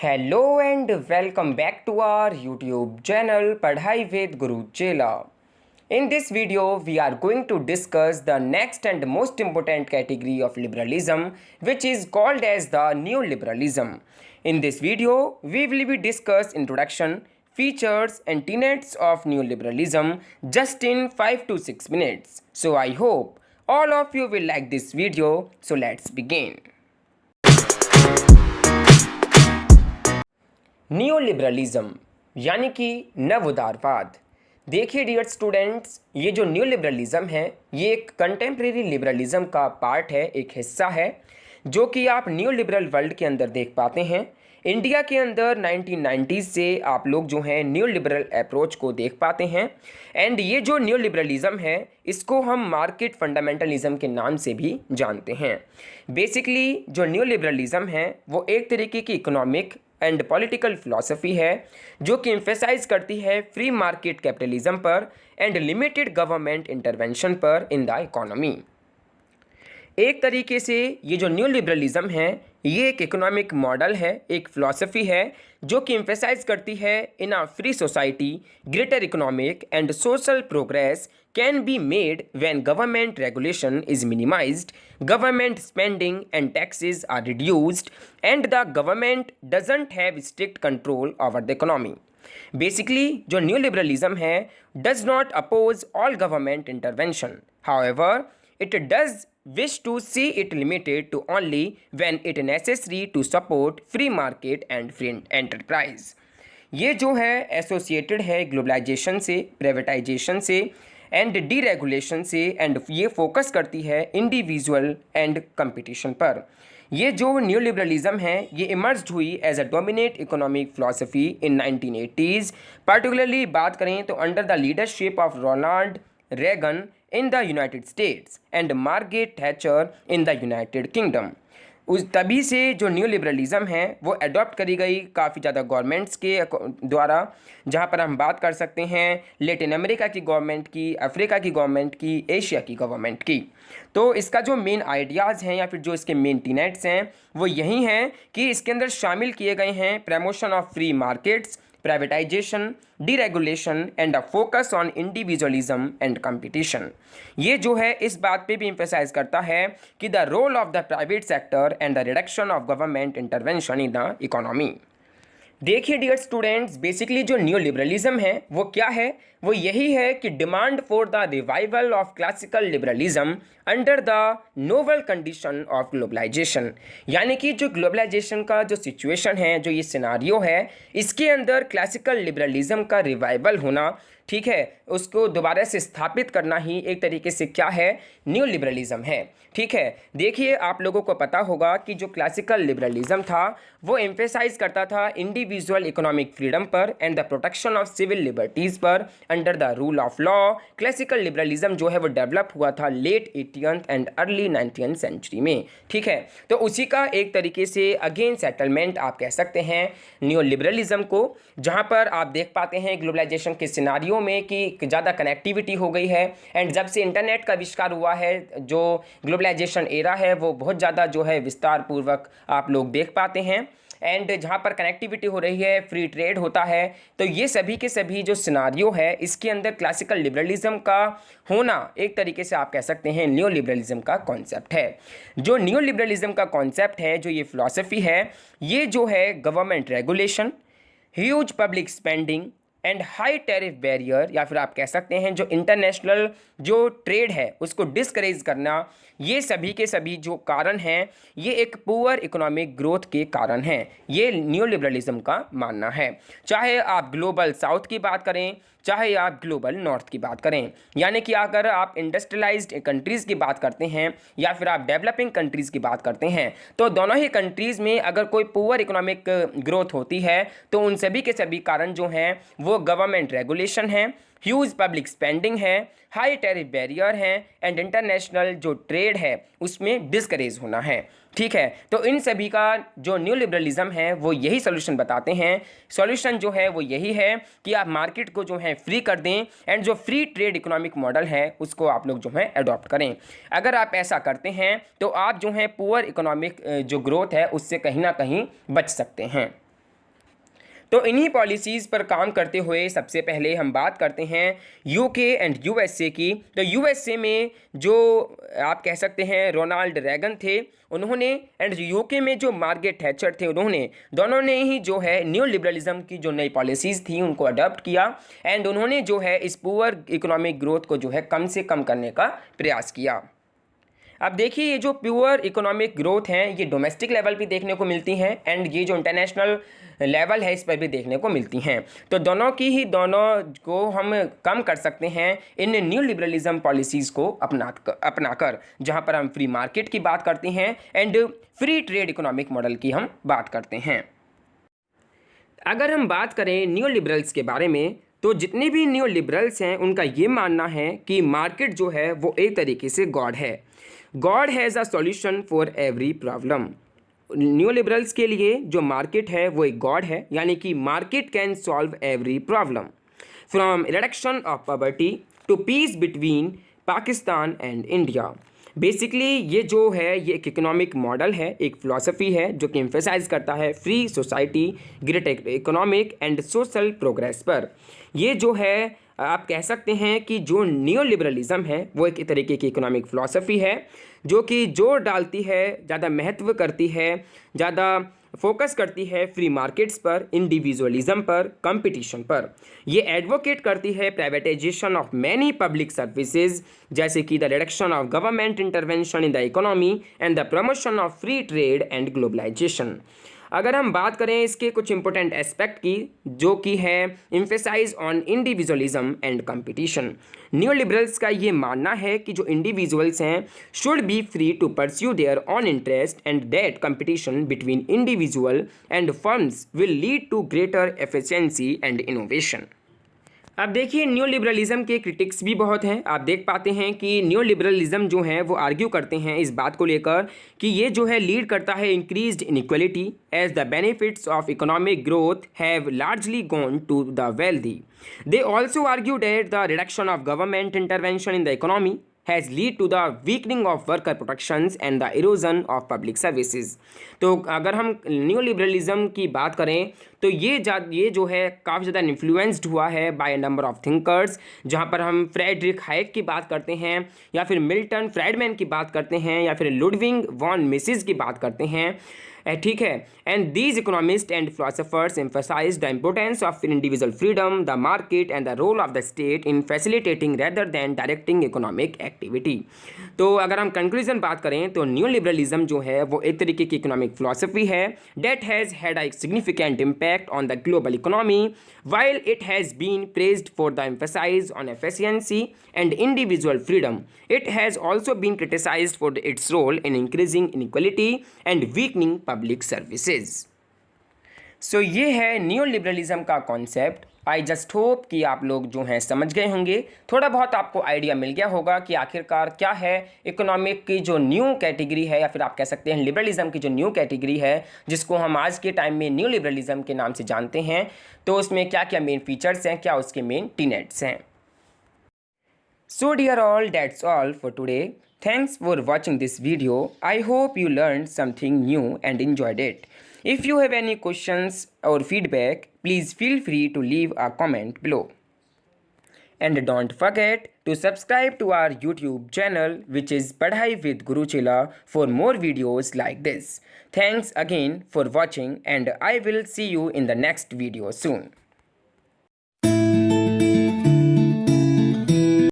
Hello and welcome back to our YouTube channel Padhai with Guru Chela. In this video, we are going to discuss the next and most important category of liberalism, which is called as the neoliberalism. In this video, we will be discuss introduction, features and tenets of neoliberalism just in 5 to 6 minutes. So I hope all of you will like this video. So let's begin. न्यूलिबरलिज्म यानी कि नव उदारवाद। देखिए dear students, ये जो न्यूलिबरलिज्म है ये एक contemporary liberalism का पार्ट है, एक हिस्सा है जो कि आप न्यू लिबरल वर्ल्ड के अंदर देख पाते हैं। इंडिया के अंदर 1990s से आप लोग जो हैं न्यू लिबरल अप्रोच को देख पाते हैं। एंड ये जो न्यू लिबरलिज्म है इसको हम मार्केट फंडामेंटलिज्म के नाम से भी जानते हैं। बेसिकली जो न्यू लिबरलिज्म है वो एक तरीके की इकोनॉमिक एंड पॉलिटिकल फिलॉसफी है जो कि एम्फेसाइज करती है फ्री मार्केट कैपिटलिज्म पर एंड लिमिटेड गवर्नमेंट इंटरवेंशन पर इन द इकोनॉमी। एक तरीके से ये जो न्यू लिबरलिज्म है ये एक इकोनॉमिक मॉडल है, एक फिलॉसफी है जो कि एम्फेसाइज करती है in a free society greater economic and social progress can be made when government regulation is minimized, government spending and taxes are reduced, and the government doesn't have strict control over the economy. Basically, जो neoliberalism है does not oppose all government intervention. However, it does wish to see it limited to only when it necessary to support free market and free enterprise. ये जो है associated है globalisation से, privatisation से and deregulation से, and ये focus करती है इंडिविजुअल एंड कंपटीशन पर। ये जो न्यू लिबरलिज्म है ये इमर्ज हुई as a dominate economic philosophy in 1980s। Particularly बात करें तो under the leadership of Ronald Reagan in the United States and Margaret Thatcher in the United Kingdom. उस तभी से जो न्यू लिबरलिज्म है वो अडॉप्ट करी गई काफ़ी ज़्यादा गवर्नमेंट्स के द्वारा, जहाँ पर हम बात कर सकते हैं लैटिन अमेरिका की गवर्नमेंट की, अफ्रीका की गवर्नमेंट की, एशिया की गवर्नमेंट की। तो इसका जो मेन आइडियाज़ हैं या फिर जो इसके मेन टीनेट्स हैं वो यही हैं कि इसके अंदर शामिल किए गए हैं promotion of free markets, privatisation, deregulation and a focus on individualism and competition. ये जो है इस बात पे भी एम्फेसाइज करता है कि the role of the private sector and the reduction of government intervention in the economy. देखिए डियर स्टूडेंट्स, बेसिकली जो न्यू लिबरलिज्म है वो क्या है, वो यही है कि demand for the revival of classical liberalism under the novel condition of globalisation. यानी कि जो ग्लोबलाइजेशन का जो सिचुएशन है, जो ये सिनारियो है, इसके अंदर क्लासिकल लिबरलिज्म का रिवाइवल होना, ठीक है, उसको दोबारा से स्थापित करना ही एक तरीके से क्या है, न्यू लिबरलिज्म है। ठीक है, देखिए आप लोगों को पता होगा कि जो क्लासिकल लिबरलिज्म था वो एम्फेसाइज करता था इंडिविजुअल इकोनॉमिक फ्रीडम पर and the protection of civil liberties पर under the rule of law. Classical liberalism जो है वो डेवलप हुआ था late 18th and early 19th century में। ठीक है, तो उसी का एक तरीके से अगेन सेटलमेंट आप कह सकते हैं न्यू लिबरलिज्म को, जहाँ पर आप देख पाते हैं ग्लोबलाइजेशन के सिनारियो में कि ज़्यादा कनेक्टिविटी हो गई है एंड जब से इंटरनेट का आविष्कार हुआ है जो ग्लोबलाइजेशन एरा है वो बहुत ज़्यादा जो है विस्तार पूर्वक आप लोग देख पाते हैं। एंड जहाँ पर कनेक्टिविटी हो रही है, फ्री ट्रेड होता है, तो ये सभी के सभी जो सिनारियो है इसके अंदर क्लासिकल लिबरलिज्म का होना एक तरीके से आप कह सकते हैं न्यू लिबरलिज्म का कॉन्सेप्ट है। जो न्यू लिबरलिज्म का कॉन्सेप्ट है, जो ये फिलॉसफी है, ये जो है government regulation, huge public spending and high tariff barrier, या फिर आप कह सकते हैं जो इंटरनेशनल जो ट्रेड है उसको डिस्करेज करना, ये सभी के सभी जो कारण हैं ये एक पुअर इकोनॉमिक ग्रोथ के कारण हैं। ये न्यू लिबरलिज्म का मानना है। चाहे आप ग्लोबल साउथ की बात करें, चाहे आप ग्लोबल नॉर्थ की बात करें, यानी कि अगर आप इंडस्ट्रियलाइज्ड कंट्रीज़ की बात करते हैं या फिर आप डेवलपिंग कंट्रीज़ की बात करते हैं, तो दोनों ही कंट्रीज़ में अगर कोई पुअर इकोनॉमिक ग्रोथ होती है तो उन सभी के सभी कारण जो हैं वो गवर्नमेंट रेगुलेशन है, ह्यूज पब्लिक स्पेंडिंग है, हाई टैरिफ बैरियर है एंड इंटरनेशनल जो ट्रेड है उसमें डिस्करेज होना है। ठीक है, तो इन सभी का जो न्यू लिबरलिज्म है वो यही सोल्यूशन बताते हैं। सॉल्यूशन जो है वो यही है कि आप मार्केट को जो है फ्री कर दें एंड जो फ्री ट्रेड इकोनॉमिक मॉडल है उसको आप लोग जो है अडॉप्ट करें। अगर आप ऐसा करते हैं तो आप जो है पुअर इकोनॉमिक जो ग्रोथ है उससे कहीं ना कहीं बच सकते हैं। तो इन्हीं पॉलिसीज़ पर काम करते हुए सबसे पहले हम बात करते हैं यूके एंड यूएसए की। तो यूएसए में जो आप कह सकते हैं रोनाल्ड रैगन थे उन्होंने, एंड यूके में जो मार्गरेट थैचर थे उन्होंने, दोनों ने ही जो है न्यू लिबरलिज्म की जो नई पॉलिसीज़ थी उनको अडॉप्ट किया एंड उन्होंने जो है इस पुअर इकोनॉमिक ग्रोथ को जो है कम से कम करने का प्रयास किया। अब देखिए ये जो प्योर इकोनॉमिक ग्रोथ हैं ये डोमेस्टिक लेवल पे देखने को मिलती हैं एंड ये जो इंटरनेशनल लेवल है इस पर भी देखने को मिलती हैं। तो दोनों को हम कम कर सकते हैं इन न्यू लिबरलिज्म पॉलिसीज़ को अपनाकर, जहां पर हम फ्री मार्केट की बात करते हैं and free trade economic model की हम बात करते हैं। अगर हम बात करें न्यू लिबरल्स के बारे में, तो जितने भी न्यू लिबरल्स हैं उनका ये मानना है कि मार्केट जो है वो एक तरीके से गॉड है। God has a solution for every problem. New liberals के लिए जो मार्केट है वो एक गॉड है, यानी कि market can solve every problem from reduction of poverty to peace between Pakistan and India. Basically ये जो है ये एक इकोनॉमिक मॉडल है, एक फ़िलासफ़ी है जो कि एम्फेसाइज करता है free society, great economic and social progress पर। ये जो है आप कह सकते हैं कि जो न्यू लिबरलिज्म है वो एक तरीके की इकोनॉमिक फ़िलासफ़ी है जो कि जोर डालती है, ज़्यादा महत्व करती है, ज़्यादा फोकस करती है फ्री मार्केट्स पर, इंडिविजुअलिज्म पर, कंपटीशन पर। ये एडवोकेट करती है privatisation of many public services, जैसे कि the reduction of government intervention in the economy and the promotion of free trade and globalisation. अगर हम बात करें इसके कुछ इंपॉर्टेंट एस्पेक्ट की, जो कि है emphasise on individualism and competition. New liberals का ये मानना है कि जो इंडिविजुअल्स हैं should be free to pursue their own interest and that competition between individual and firms will lead to greater efficiency and innovation. अब देखिए न्यू लिबरलिज्म के क्रिटिक्स भी बहुत हैं। आप देख पाते हैं कि न्यू लिबरलिज्म जो है वो आर्ग्यू करते हैं इस बात को लेकर कि ये जो है लीड करता है increased inequality as the benefits of economic growth have largely gone to the wealthy. They also argue that the reduction of government intervention in the economy has lead to the weakening of worker protections and the erosion of public services। तो अगर हम new liberalism की बात करें तो ये जो है काफ़ी ज़्यादा इन्फ्लुएंस्ड हुआ है बाय नंबर ऑफ थिंकर्स, जहाँ पर हम फ्रेडरिक हाइक की बात करते हैं या फिर मिल्टन फ्राइडमैन की बात करते हैं या फिर लुडविग वॉन मिसेस की बात करते हैं, ठीक है। And these economists and philosophers emphasise the importance of individual freedom, the market and the role of the state in facilitating rather than directing economic activity. तो अगर हम कंक्लूजन बात करें तो न्यू लिबरलिज्म जो है वो एक तरीके की इकोनॉमिक फिलोसफी है that has had a significant impact on the global economy while it has been praised for the emphasis on efficiency and individual freedom. It has also been criticized for its role in increasing inequality and weakening public services. सो ये है new liberalism का concept. I just hope कि आप लोग जो हैं समझ गए होंगे, थोड़ा बहुत आपको आइडिया मिल गया होगा कि आखिरकार क्या है इकोनॉमिक की जो न्यू कैटेगरी है, या फिर आप कह सकते हैं लिबरलिज्म की जो न्यू कैटेगरी है जिसको हम आज के टाइम में न्यू लिबरलिज्म के नाम से जानते हैं। तो उसमें क्या क्या मेन फीचर्स हैं, क्या उसके मेन टीनेट्स हैं। So dear all, that's all for today. Thanks for watching this video. I hope you learned something new and enjoyed it. If you have any questions or feedback, please feel free to leave a comment below. And don't forget to subscribe to our YouTube channel, which is Padhai with Guru Chela, for more videos like this. Thanks again for watching, and I will see you in the next video soon.